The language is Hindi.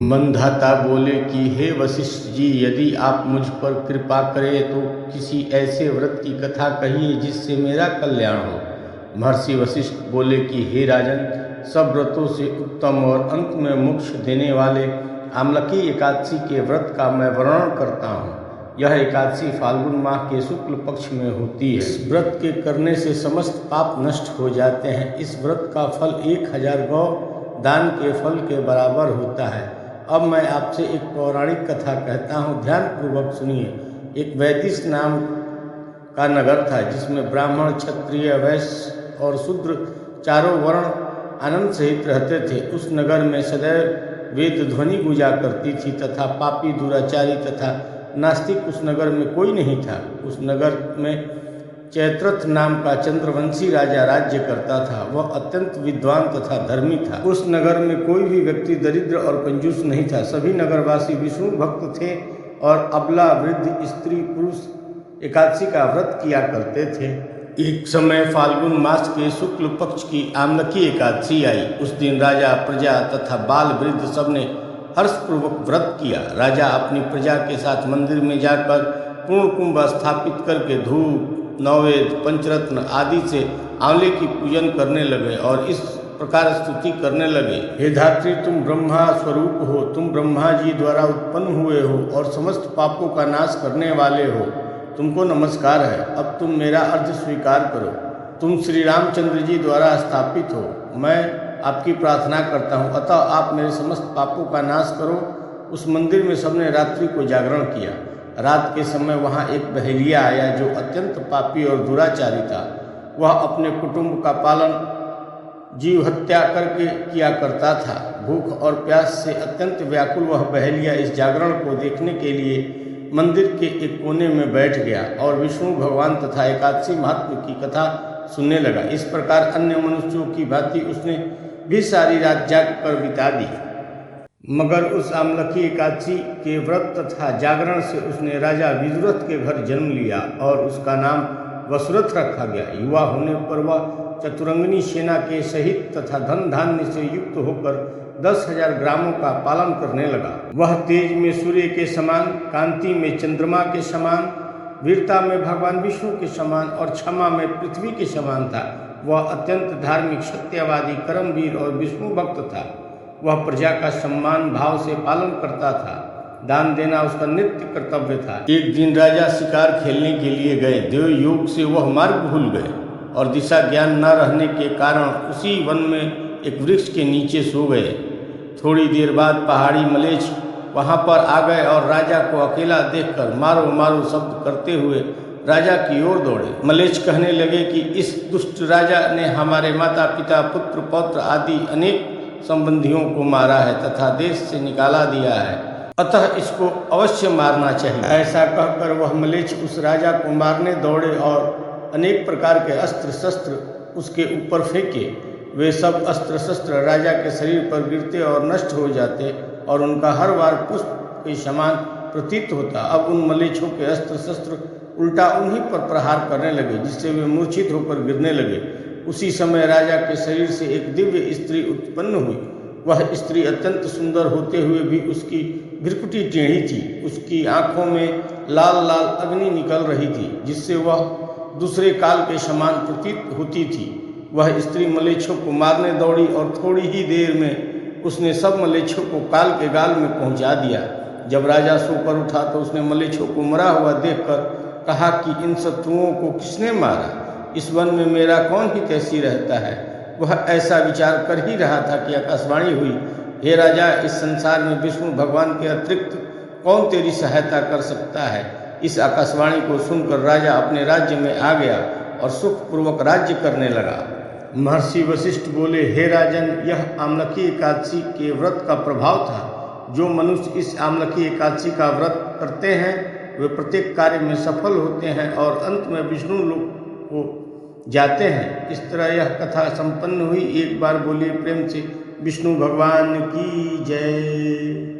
मंधाता बोले कि हे वशिष्ठ जी, यदि आप मुझ पर कृपा करें तो किसी ऐसे व्रत की कथा कहिए जिससे मेरा कल्याण हो। महर्षि वशिष्ठ बोले कि हे राजन, सब व्रतों से उत्तम और अंत में मोक्ष देने वाले आमलकी एकादशी के व्रत का मैं वर्णन करता हूँ। यह एकादशी फाल्गुन माह के शुक्ल पक्ष में होती है। इस व्रत के करने से समस्त पाप नष्ट हो जाते हैं। इस व्रत का फल 1000 गौ दान के फल के बराबर होता है। अब मैं आपसे एक पौराणिक कथा कहता हूँ, ध्यानपूर्वक सुनिए। एक वैदिश नाम का नगर था जिसमें ब्राह्मण, क्षत्रिय, वैश्य और शूद्र चारों वर्ण आनंद सहित रहते थे। उस नगर में सदैव वेद ध्वनि गुंजा करती थी तथा पापी, दुराचारी तथा नास्तिक उस नगर में कोई नहीं था। उस नगर में चैत्रथ नाम का चंद्रवंशी राजा राज्य करता था। वह अत्यंत विद्वान तथा धर्मी था। उस नगर में कोई भी व्यक्ति दरिद्र और कंजूस नहीं था। सभी नगरवासी विष्णु भक्त थे और अबला, वृद्ध, स्त्री, पुरुष एकादशी का व्रत किया करते थे। एक समय फाल्गुन मास के शुक्ल पक्ष की आमलकी एकादशी आई। उस दिन राजा, प्रजा तथा बाल वृद्ध सबने हर्षपूर्वक व्रत किया। राजा अपनी प्रजा के साथ मंदिर में जाकर पूर्ण कुंभ स्थापित करके धूप, नववेद, पंचरत्न आदि से आंवले की पूजन करने लगे और इस प्रकार स्तुति करने लगे। हे धात्री, तुम ब्रह्मा स्वरूप हो, तुम ब्रह्मा जी द्वारा उत्पन्न हुए हो और समस्त पापों का नाश करने वाले हो। तुमको नमस्कार है। अब तुम मेरा अर्घ्य स्वीकार करो। तुम श्री रामचंद्र जी द्वारा स्थापित हो। मैं आपकी प्रार्थना करता हूँ, अतः आप मेरे समस्त पापों का नाश करो। उस मंदिर में सबने रात्रि को जागरण किया। रात के समय वहाँ एक बहेलिया आया जो अत्यंत पापी और दुराचारी था। वह अपने कुटुंब का पालन जीव हत्या करके किया करता था। भूख और प्यास से अत्यंत व्याकुल वह बहेलिया इस जागरण को देखने के लिए मंदिर के एक कोने में बैठ गया और विष्णु भगवान तथा एकादशी महात्म्य की कथा सुनने लगा। इस प्रकार अन्य मनुष्यों की भांति उसने भी सारी रात जाग कर बिता दी। मगर उस आमलकी एकादशी के व्रत तथा जागरण से उसने राजा विदुरथ के घर जन्म लिया और उसका नाम वसुरथ रखा गया। युवा होने पर वह चतुरंगिनी सेना के सहित तथा धन धान्य से युक्त होकर 10,000 ग्रामों का पालन करने लगा। वह तेज में सूर्य के समान, कांति में चंद्रमा के समान, वीरता में भगवान विष्णु के समान और क्षमा में पृथ्वी के समान था। वह अत्यंत धार्मिक, सत्यवादी, कर्मवीर और विष्णु भक्त था। वह प्रजा का सम्मान भाव से पालन करता था। दान देना उसका नित्य कर्तव्य था। एक दिन राजा शिकार खेलने के लिए गए। देव योग से वह मार्ग भूल गए और दिशा ज्ञान न रहने के कारण उसी वन में एक वृक्ष के नीचे सो गए। थोड़ी देर बाद पहाड़ी मलेच्छ वहां पर आ गए और राजा को अकेला देखकर मारो मारो शब्द करते हुए राजा की ओर दौड़े। मलेच्छ कहने लगे कि इस दुष्ट राजा ने हमारे माता पिता, पुत्र पौत्र आदि अनेक संबंधियों को मारा है तथा देश से निकाला दिया है, अतः इसको अवश्य मारना चाहिए। ऐसा कहकर वह मलेच्छ उस राजा को मारने दौड़े और अनेक प्रकार के अस्त्र शस्त्र उसके ऊपर फेंके। वे सब अस्त्र शस्त्र राजा के शरीर पर गिरते और नष्ट हो जाते और उनका हर बार पुष्प के समान प्रतीत होता। अब उन मलेच्छों के अस्त्र शस्त्र उल्टा उन्हीं पर प्रहार करने लगे, जिससे वे मूर्छित होकर गिरने लगे। उसी समय राजा के शरीर से एक दिव्य स्त्री उत्पन्न हुई। वह स्त्री अत्यंत सुंदर होते हुए भी उसकी भ्रुकुटी टेढ़ी थी। उसकी आंखों में लाल लाल अग्नि निकल रही थी, जिससे वह दूसरे काल के समान प्रतीत होती थी। वह स्त्री मलेच्छों को मारने दौड़ी और थोड़ी ही देर में उसने सब मलेच्छों को काल के गाल में पहुंचा दिया। जब राजा सोकर उठा तो उसने मलेच्छों को मरा हुआ देखकर कहा कि इन शत्रुओं को किसने मारा? इस वन में मेरा कौन ही तैसी रहता है? वह ऐसा विचार कर ही रहा था कि आकाशवाणी हुई, हे राजा, इस संसार में विष्णु भगवान के अतिरिक्त कौन तेरी सहायता कर सकता है? इस आकाशवाणी को सुनकर राजा अपने राज्य में आ गया और सुखपूर्वक राज्य करने लगा। महर्षि वशिष्ठ बोले, हे राजन, यह आमलकी एकादशी के व्रत का प्रभाव था। जो मनुष्य इस आमलकी एकादशी का व्रत करते हैं वे प्रत्येक कार्य में सफल होते हैं और अंत में विष्णु लोक को जाते हैं। इस तरह यह कथा संपन्न हुई। एक बार बोलिए प्रेम से विष्णु भगवान की जय।